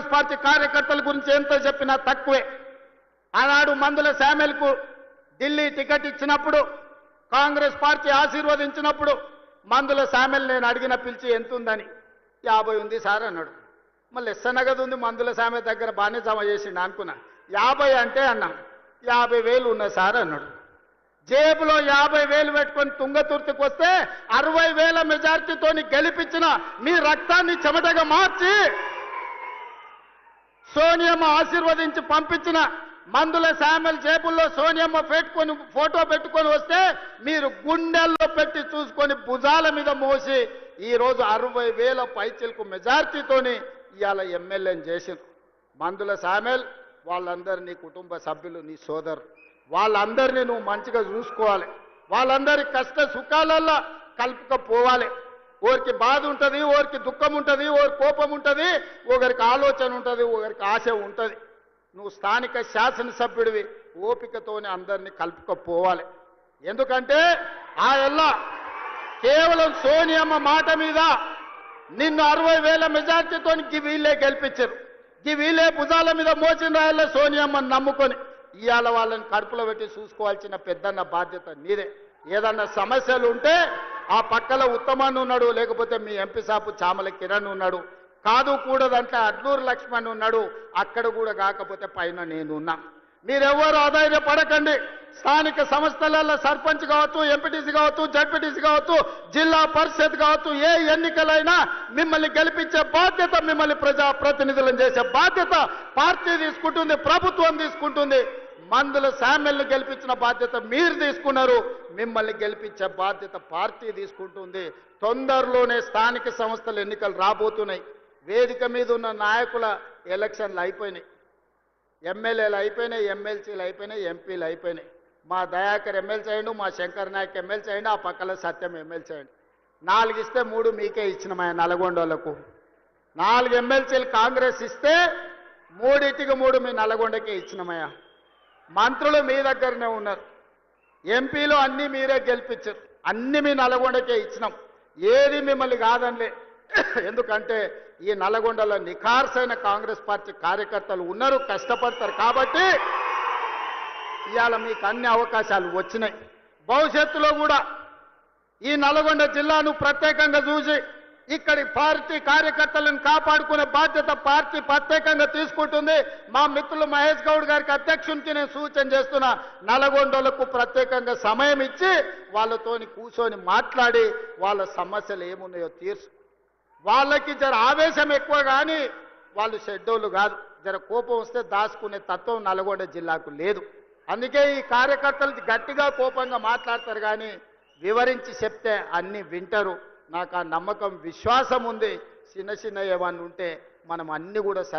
Congress party కార్యకర్తల గురించి ఎంత చెప్పినా తక్కువే. ఆనాడు మందుల శామ్యుల్కు ఢిల్లీ టికెట్ ఇచ్చినప్పుడు, కాంగ్రెస్ పార్టీ ఆశీర్వదించినప్పుడు మందుల శామ్యుల్ నేను అడిగిన పిలిచి ఎంత ఉందని 50 ఉంది సార్ అన్నాడు. మళ్ళీ ఎస్సనగదు ఉంది మందుల శామ్యుల్ దగ్గర బాగానే జమ చేసిండు అనుకున్నా. 50 అంటే అన్నా 50,000 ఉన్నాయి సార్ అన్నాడు. జేబులో 50,000 పెట్టుకొని తుంగతుర్తికి వస్తే 60,000 మెజార్టీతోని గెలిపించిన మీ రక్తాన్ని చెమటగా మార్చి సోనియమ్మ ఆశీర్వదించి పంపించిన మందుల శామ్యుల్ జేబుల్లో సోనియమ్మ పెట్టుకొని ఫోటో పెట్టుకొని వస్తే మీరు గుండెల్లో పెట్టి చూసుకొని భుజాల మీద మోసి ఈరోజు 60,000 పైచిలకు మెజార్టీతోని ఇవాళ ఎమ్మెల్యేని చేసింది. మందుల శామ్యుల్ వాళ్ళందరూ నీ కుటుంబ సభ్యులు, నీ సోదరు, వాళ్ళందరినీ నువ్వు మంచిగా చూసుకోవాలి. వాళ్ళందరి కష్ట సుఖాలల్లో కలుపుకపోవాలి. ఒకరికి బాధ ఉంటుంది, ఒకరికి దుఃఖం ఉంటుంది, ఒకరికి కోపం ఉంటుంది, ఒకరికి ఆలోచన ఉంటుంది, ఒకరికి ఆశ ఉంటుంది. నువ్వు స్థానిక శాసనసభ్యుడివి, ఓపికతోనే అందరినీ కలుపుకపోవాలి. ఎందుకంటే ఆ ఎల్ల కేవలం సోనియమ్మ మాట మీద నిన్ను 60,000 మెజార్టీతో వీళ్ళే గెలిపించారు. వీళ్ళే భుజాల మీద మోచిన రాయల్లో సోనియమ్మని నమ్ముకొని ఇవాళ వాళ్ళని కడుపులో పెట్టి చూసుకోవాల్సిన పెద్దన్న బాధ్యత నీదే. ఏదన్నా సమస్యలు ఉంటే ఆ పక్కల ఉత్తమాన్ని ఉన్నాడు, లేకపోతే మీ ఎంపీ సాపు చామల కిరణ్ ఉన్నాడు, కాదు కూడదంటే అడ్లూరు లక్ష్మణ్ ఉన్నాడు, అక్కడ కూడా కాకపోతే పైన నేను ఉన్నా. మీరెవ్వరు ఆధైర్యపడకండి. స్థానిక సంస్థలలో సర్పంచ్ కావచ్చు, ఎంపీటీసీ కావచ్చు, జడ్పీటీసీ కావచ్చు, జిల్లా పరిషత్ కావచ్చు, ఏ ఎన్నికలైనా మిమ్మల్ని గెలిపించే బాధ్యత, మిమ్మల్ని ప్రజాప్రతినిధులను చేసే బాధ్యత పార్టీ తీసుకుంటుంది, ప్రభుత్వం తీసుకుంటుంది. మందుల శామ్యుల్ని గెలిపించిన బాధ్యత మీరు తీసుకున్నారు, మిమ్మల్ని గెలిపించే బాధ్యత పార్టీ తీసుకుంటుంది. తొందరలోనే స్థానిక సంస్థల ఎన్నికలు రాబోతున్నాయి. వేదిక మీద ఉన్న నాయకుల ఎలక్షన్లు అయిపోయినాయి, ఎమ్మెల్యేలు అయిపోయినాయి, ఎమ్మెల్సీలు అయిపోయినాయి, ఎంపీలు అయిపోయినాయి. మా దయాకర్ ఎమ్మెల్సీ అయ్యండు, మా శంకర్ నాయక్ ఎమ్మెల్సీ అయ్యండు, ఆ పక్కల సత్యం ఎమ్మెల్సీ అయ్యండు. 4 ఇస్తే 3 మీకే ఇచ్చినమయ్యా. నల్గొండలకు 4 ఎమ్మెల్సీలు కాంగ్రెస్ ఇస్తే 3 మీ నల్గొండకే ఇచ్చినమయ్యా. మంత్రులు మీ దగ్గరనే ఉన్నారు, ఎంపీలు అన్నీ మీరే గెలిపించారు, అన్ని మీ నల్గొండకే ఇచ్చినాం. ఏది మిమ్మల్ని కాదండి. ఎందుకంటే ఈ నల్గొండలో నిఖార్సైన కాంగ్రెస్ పార్టీ కార్యకర్తలు ఉన్నారు, కష్టపడతారు. కాబట్టి ఇవాళ మీకు అన్ని అవకాశాలు వచ్చినాయి. భవిష్యత్తులో కూడా ఈ నల్గొండ జిల్లాను ప్రత్యేకంగా చూసి ఇక్కడి పార్టీ కార్యకర్తలను కాపాడుకునే బాధ్యత పార్టీ ప్రత్యేకంగా తీసుకుంటుంది. మా మిత్రులు మహేష్ గౌడ్ గారికి అధ్యక్షునికి నేను సూచన చేస్తున్నా, నల్గొండలకు ప్రత్యేకంగా సమయం ఇచ్చి వాళ్ళతోని కూర్చొని మాట్లాడి వాళ్ళ సమస్యలు ఏమున్నాయో తీర్చు. వాళ్ళకి జర ఆవేశం ఎక్కువ కానీ వాళ్ళు షెడ్యూల్ కాదు. జర కోపం వస్తే దాచుకునే తత్వం నల్గొండ జిల్లాకు లేదు. అందుకే ఈ కార్యకర్తలు గట్టిగా కోపంగా మాట్లాడతారు కానీ వివరించి చెప్తే అన్ని వింటారు. నాకు ఆ నమ్మకం, విశ్వాసం ఉంది. చిన్న చిన్న ఏమన్నా ఉంటే మనం అన్ని కూడా